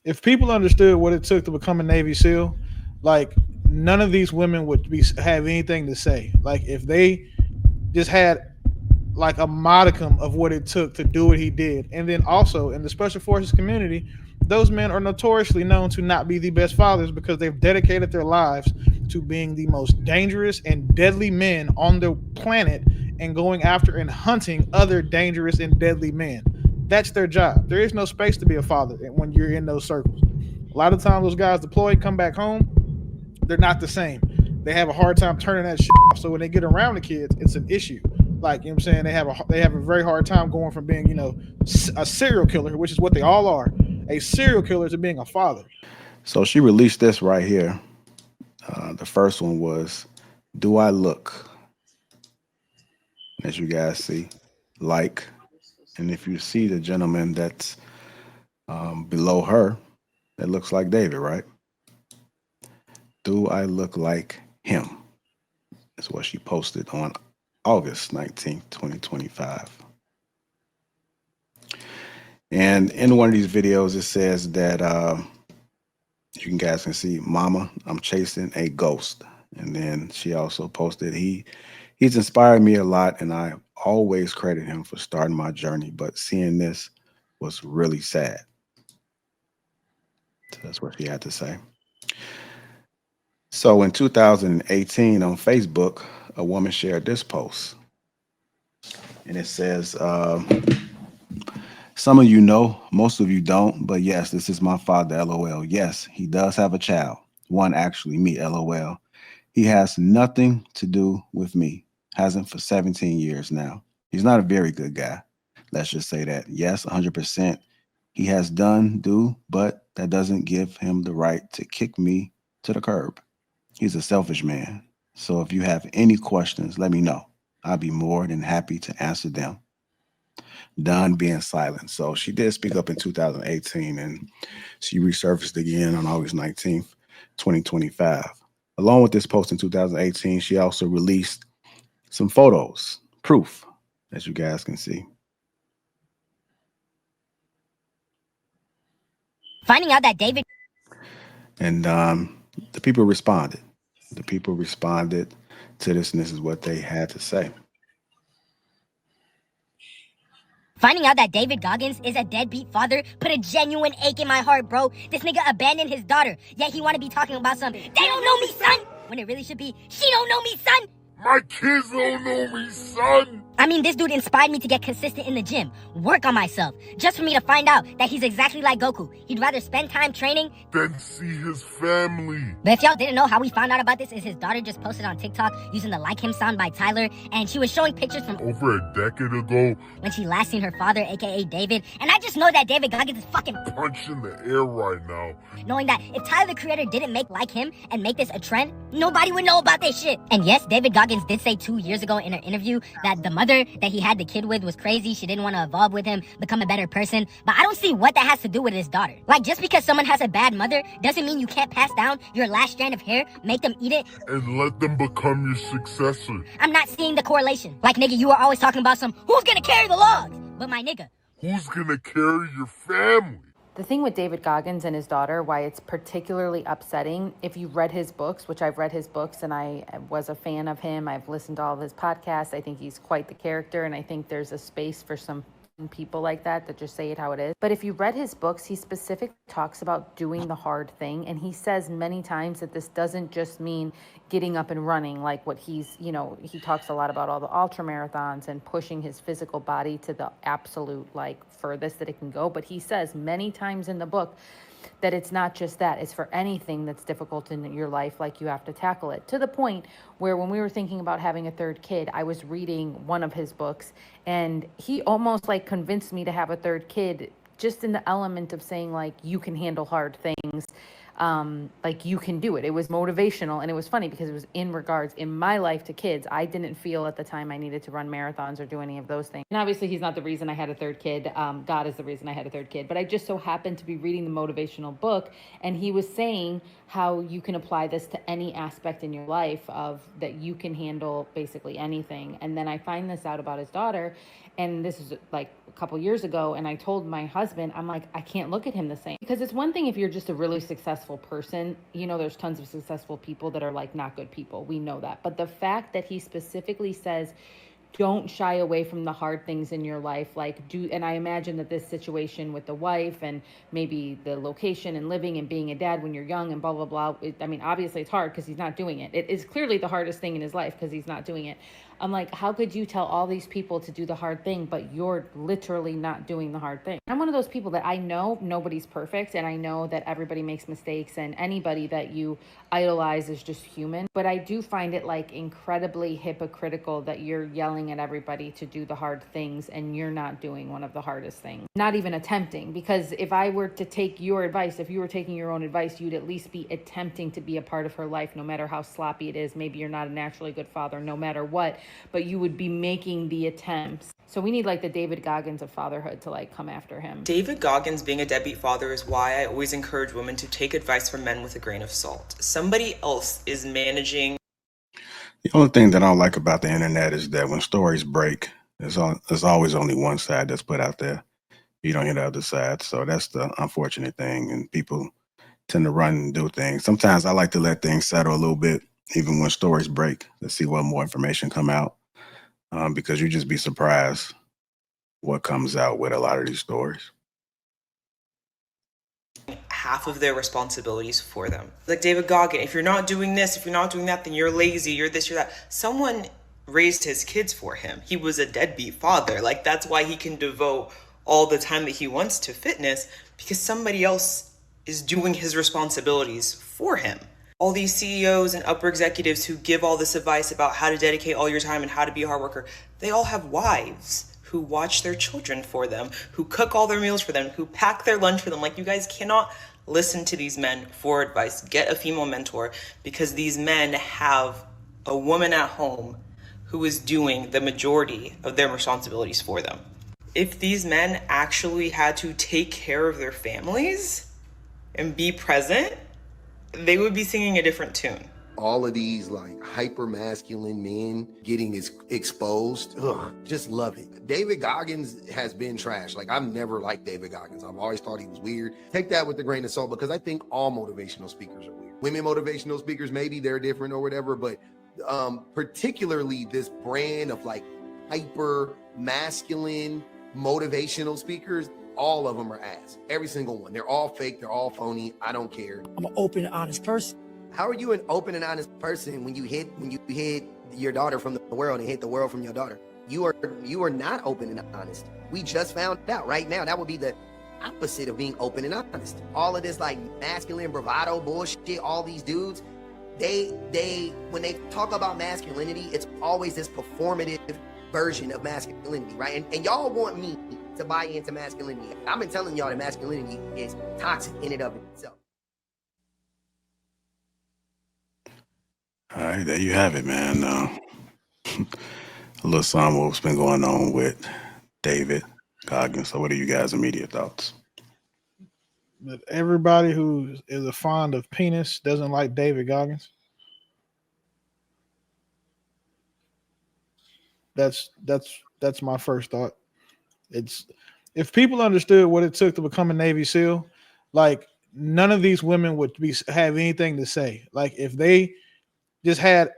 If people understood what it took to become a Navy SEAL, like none of these women would be have anything to say. Like if they just had like a modicum of what it took to do what he did. And then also in the special forces community, those men are notoriously known to not be the best fathers because they've dedicated their lives to being the most dangerous and deadly men on the planet and going after and hunting other dangerous and deadly men. That's their job. There is no space to be a father when you're in those circles. A lot of times those guys deploy, come back home, they're not the same. They have a hard time turning that shit off. So when they get around the kids, it's an issue. Like you know what I'm saying, they have a very hard time going from being a serial killer, which is what they all are, a serial killer, to being a father. So she released this right here. The first one was, "Do I look, as you guys see, like?" And if you see the gentleman that's below her, that looks like David, right? Do I look like him? That's what she posted on August 19th, 2025. And in one of these videos, it says that you guys can see, "Mama, I'm chasing a ghost." And then she also posted, he's inspired me a lot, and I always credit him for starting my journey. But seeing this was really sad. So that's what she had to say. So in 2018 on Facebook, a woman shared this post, and it says, "Some of you know, most of you don't, but yes, this is my father, LOL. Yes, he does have a child. One actually, me, LOL. He has nothing to do with me. Hasn't for 17 years now. He's not a very good guy. Let's just say that. Yes, 100%. He has done, do, but that doesn't give him the right to kick me to the curb. He's a selfish man. So if you have any questions, let me know. I'll be more than happy to answer them." Done being silent. So she did speak up in 2018, and she resurfaced again on August 19th, 2025. Along with this post in 2018, she also released some photos, proof, as you guys can see. Finding out that David And the people responded. The people responded to this, and this is what they had to say. Finding out that David Goggins is a deadbeat father put a genuine ache in my heart, bro. This nigga abandoned his daughter, yet he wanna be talking about something. They don't know me, son! When it really should be, she don't know me, son! My kids don't know me, son! I mean, this dude inspired me to get consistent in the gym, work on myself, just for me to find out that he's exactly like Goku. He'd rather spend time training Then see his family. But if y'all didn't know, how we found out about this is his daughter just posted on TikTok using the Like Him sound by Tyler, and she was showing pictures from Over a decade ago, when she last seen her father, aka David. And I just know that David Goggins is fucking punch in the air right now. knowing that if Tyler the Creator didn't make Like Him and make this a trend, nobody would know about this shit. And yes, David Goggins did say 2 years ago in an interview that the mother that he had the kid with was crazy. She didn't want to evolve with him, become a better person. But I don't see what that has to do with his daughter. Like, just because someone has a bad mother doesn't mean you can't pass down your last strand of hair, make them eat it, And let them become your successor. I'm not seeing the correlation. Like, nigga, you are always talking about who's gonna carry the logs? But my nigga, Who's gonna carry your family? The thing with David Goggins and his daughter, why it's particularly upsetting, if you read his books, which I've read his books and I was a fan of him, I've listened to all of his podcasts, I think he's quite the character, and I think there's a space for some people like that just say it how it is. But if you read his books, he specifically talks about doing the hard thing, and he says many times that this doesn't just mean getting up and running, like what he talks a lot about all the ultra marathons and pushing his physical body to the absolute furthest that it can go. But he says many times in the book that it's not just that, it's for anything that's difficult in your life, like you have to tackle it. To the point where when we were thinking about having a third kid, I was reading one of his books and he almost convinced me to have a third kid, just in the element of saying you can handle hard things. like, you can do it. It was motivational, and it was funny because it was in regards in my life to kids. I didn't feel at the time I needed to run marathons or do any of those things. And obviously he's not the reason I had a third kid. God is the reason I had a third kid. But I just so happened to be reading the motivational book, and he was saying how you can apply this to any aspect in your life, of that you can handle basically anything. And then I find this out about his daughter, and this is like a couple years ago, and I told my husband, I'm like, I can't look at him the same. Because it's one thing if you're just a really successful person, there's tons of successful people that are like not good people, we know that. But the fact that he specifically says, don't shy away from the hard things in your life, and I imagine that this situation with the wife and maybe the location and living and being a dad when you're young and blah blah blah, obviously it's hard because he's not doing it. It is clearly the hardest thing in his life because he's not doing it. I'm like, how could you tell all these people to do the hard thing, but you're literally not doing the hard thing? I'm one of those people that I know nobody's perfect, and I know that everybody makes mistakes, and anybody that you idolize is just human. But I do find it like incredibly hypocritical that you're yelling at everybody to do the hard things and you're not doing one of the hardest things, not even attempting. Because if I were to take your advice, if you were taking your own advice, you'd at least be attempting to be a part of her life, no matter how sloppy it is. Maybe you're not a naturally good father, no matter what, but you would be making the attempts. So we need like the David Goggins of fatherhood to like come after him. David Goggins being a deadbeat father is why I always encourage women to take advice from men with a grain of salt. Somebody else is managing. The only thing that I don't like about the internet is that when stories break, there's always only one side that's put out there. You don't hear the other side. So that's the unfortunate thing. And people tend to run and do things. Sometimes I like to let things settle a little bit, even when stories break, to see what more information come out. Because you just be surprised what comes out with a lot of these stories. Half of their responsibilities for them. Like David Goggins, if you're not doing this, if you're not doing that, then you're lazy, you're this, you're that. Someone raised his kids for him. He was a deadbeat father. Like, that's why he can devote all the time that he wants to fitness, because somebody else is doing his responsibilities for him. All these CEOs and upper executives who give all this advice about how to dedicate all your time and how to be a hard worker, they all have wives who watch their children for them, who cook all their meals for them, who pack their lunch for them. Like, you guys cannot listen to these men for advice. Get a female mentor, because these men have a woman at home who is doing the majority of their responsibilities for them. If these men actually had to take care of their families and be present, they would be singing a different tune. All of these like hyper masculine men getting exposed. Ugh, just love it. David Goggins has been trash. Like, I've never liked David Goggins. I've always thought he was weird. Take that with a grain of salt, because I think all motivational speakers are weird. Women motivational speakers, maybe they're different or whatever, but particularly this brand of like hyper masculine motivational speakers, all of them are ass. Every single one. They're all fake. They're all phony. I don't care. I'm an open and honest person. How are you an open and honest person when you hid your daughter from the world and hid the world from your daughter? You are not open and honest. We just found out right now. That would be the opposite of being open and honest. All of this like masculine bravado bullshit, all these dudes, they when they talk about masculinity, it's always this performative version of masculinity, right? And y'all want me to buy into masculinity. I've been telling y'all that masculinity is toxic in and of itself. All right, there you have it, man. A little something what's been going on with David Goggins. So what are you guys' immediate thoughts? But everybody who is a fond of penis doesn't like David Goggins. That's my first thought. It's, if people understood what it took to become a Navy SEAL, like, none of these women would have anything to say. Like, if they just had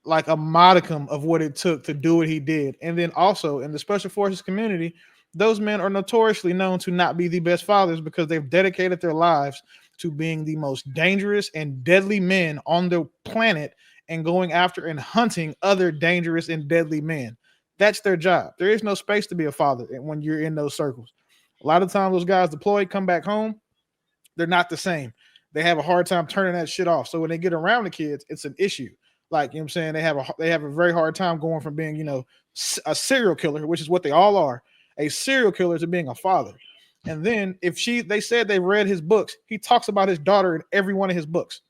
like a modicum of what it took to do what he did. And then also in the special forces community, those men are notoriously known to not be the best fathers, because they've dedicated their lives to being the most dangerous and deadly men on the planet, and going after and hunting other dangerous and deadly men. That's their job. There is no space to be a father when you're in those circles. A lot of times those guys deploy, come back home, they're not the same. They have a hard time turning that shit off. So when they get around the kids, it's an issue. Like, you know what I'm saying? They have a very hard time going from being, a serial killer, which is what they all are, a serial killer, to being a father. And then if they said they read his books, he talks about his daughter in every one of his books.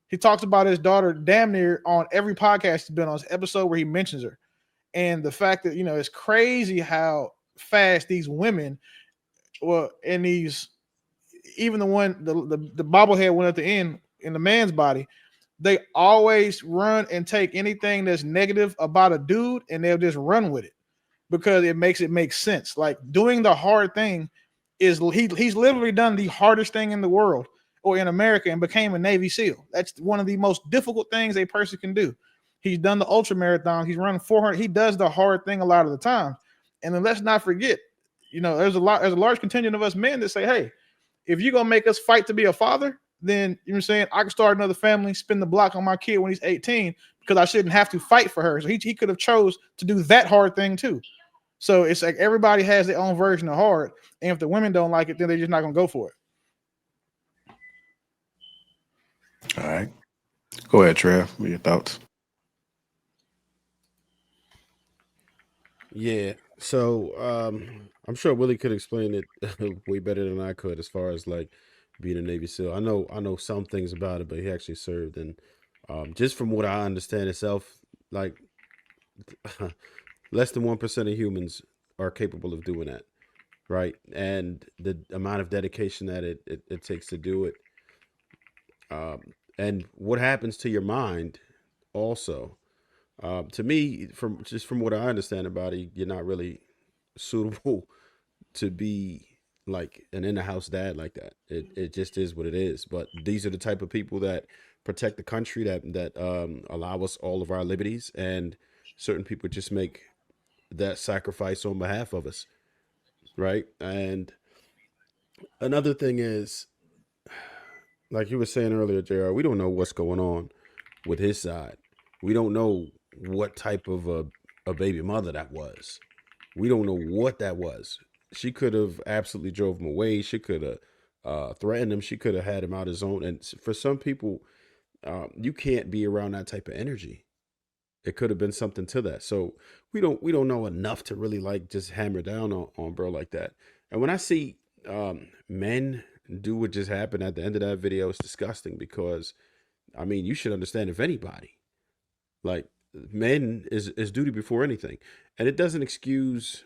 He talks about his daughter damn near on every podcast he's been on, his episode where he mentions her. And the fact that, it's crazy how fast these women, well, and these, even the one, the bobblehead one at the end in the man's body, they always run and take anything that's negative about a dude and they'll just run with it because it makes it make sense. Like doing the hard thing is he's literally done the hardest thing in the world or in America and became a Navy SEAL. That's one of the most difficult things a person can do. He's done the ultra marathon. He's run 400. He does the hard thing a lot of the time. And then let's not forget, there's a large contingent of us men that say, hey, if you're gonna make us fight to be a father, then you know what I'm saying, I can start another family, spin the block on my kid when he's 18 because I shouldn't have to fight for her. So he could have chose to do that hard thing too. So it's like everybody has their own version of hard, and if the women don't like it, then they're just not gonna go for it. All right, go ahead, Trev. What are your thoughts? Yeah. So I'm sure Willie could explain it way better than I could as far as like being a Navy SEAL. I know some things about it, but he actually served, and just from what I understand itself, like less than 1% of humans are capable of doing that, right? And the amount of dedication that it takes to do it, and what happens to your mind also. To me, from what I understand about it, you're not really suitable to be like an in-the-house dad like that. It just is what it is. But these are the type of people that protect the country, that allow us all of our liberties, and certain people just make that sacrifice on behalf of us, right? And another thing is, like you were saying earlier, JR, we don't know what's going on with his side. We don't know what type of a baby mother that was. We don't know what that was. She could have absolutely drove him away. She could have threatened him. She could have had him out his own. And for some people, you can't be around that type of energy. It could have been something to that. So we don't know enough to really like just hammer down on bro like that. And when I see men do what just happened at the end of that video, it's disgusting because, I mean, you should understand, if anybody, like, men is duty before anything. And it doesn't excuse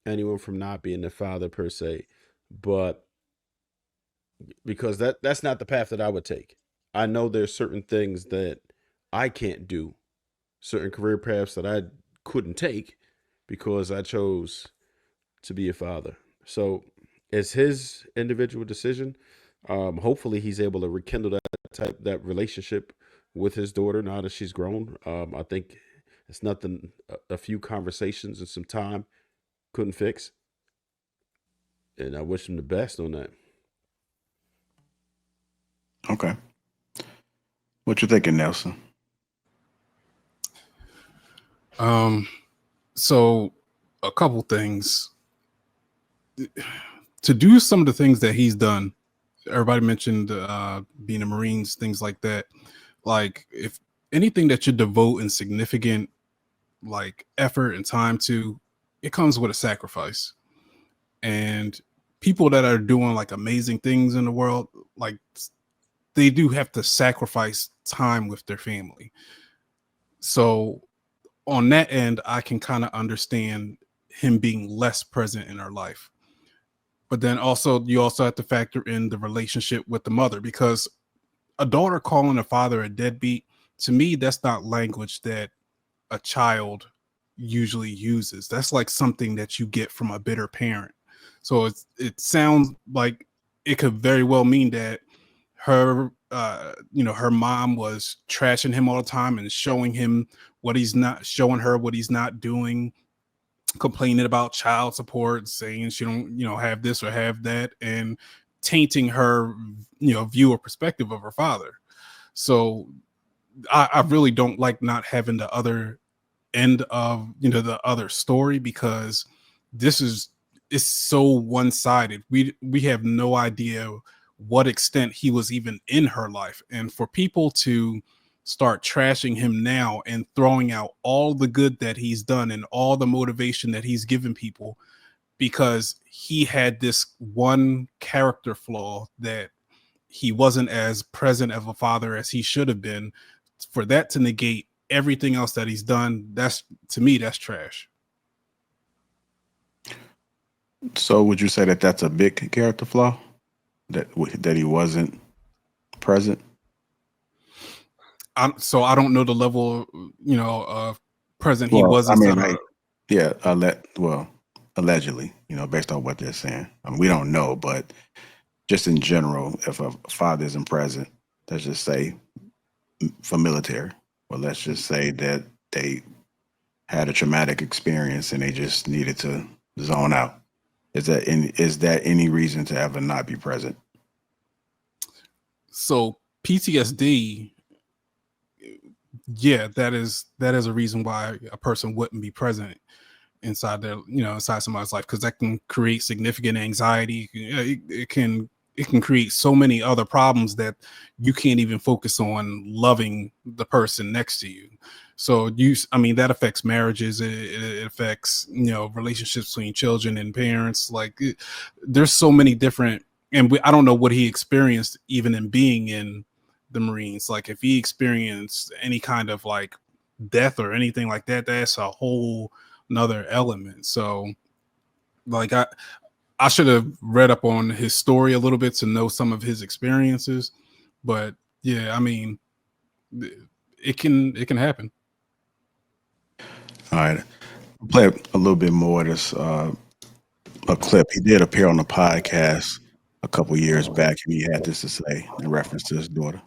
anyone from not being a father per se, but because that's not the path that I would take. I know there's certain things that I can't do, certain career paths that I couldn't take because I chose to be a father. So it's his individual decision. Hopefully he's able to rekindle that relationship with his daughter now that she's grown. I think it's nothing a few conversations and some time couldn't fix. And I wish him the best on that. Okay. What you thinking, Nelson? So a couple things. To do some of the things that he's done, everybody mentioned being a Marines, things like that. Like, if anything that you devote in significant like effort and time to, it comes with a sacrifice. And people that are doing like amazing things in the world, like, they do have to sacrifice time with their family. So on that end, I can kind of understand him being less present in her life. But then also, you also have to factor in the relationship with the mother, because a daughter calling a father a deadbeat, to me, that's not language that a child usually uses. That's like something that you get from a bitter parent. So it sounds like it could very well mean that her, her mom was trashing him all the time and showing him what he's not, showing her what he's not doing, complaining about child support, saying she don't, have this or have that, and tainting her, view or perspective of her father. So I really don't like not having the other end of, the other story, because it's so one-sided. We have no idea what extent he was even in her life. And for people to start trashing him now and throwing out all the good that he's done and all the motivation that he's given people, because he had this one character flaw that he wasn't as present of a father as he should have been. For that to negate everything else that he's done, that's, to me, that's trash. So would you say that that's a big character flaw, that he wasn't present? So I don't know the level, of present he was, I mean, etc. yeah, allegedly, based on what they're saying. I mean, we don't know, but just in general, if a father isn't present, let's just say for military, or let's just say that they had a traumatic experience and they just needed to zone out. Is that any reason to ever not be present? So PTSD, yeah, that is a reason why a person wouldn't be present inside inside somebody's life, because that can create significant anxiety. It can create so many other problems that you can't even focus on loving the person next to you. So that affects marriages. It affects, relationships between children and parents. Like, there's so many different, and I don't know what he experienced even in being in the Marines. Like, if he experienced any kind of like death or anything like that, that's a whole another element. So like, I should have read up on his story a little bit to know some of his experiences, but yeah, I mean, it can happen. All right, I'll play a little bit more of this a clip. He did appear on the podcast a couple years back, and he had this to say in reference to his daughter.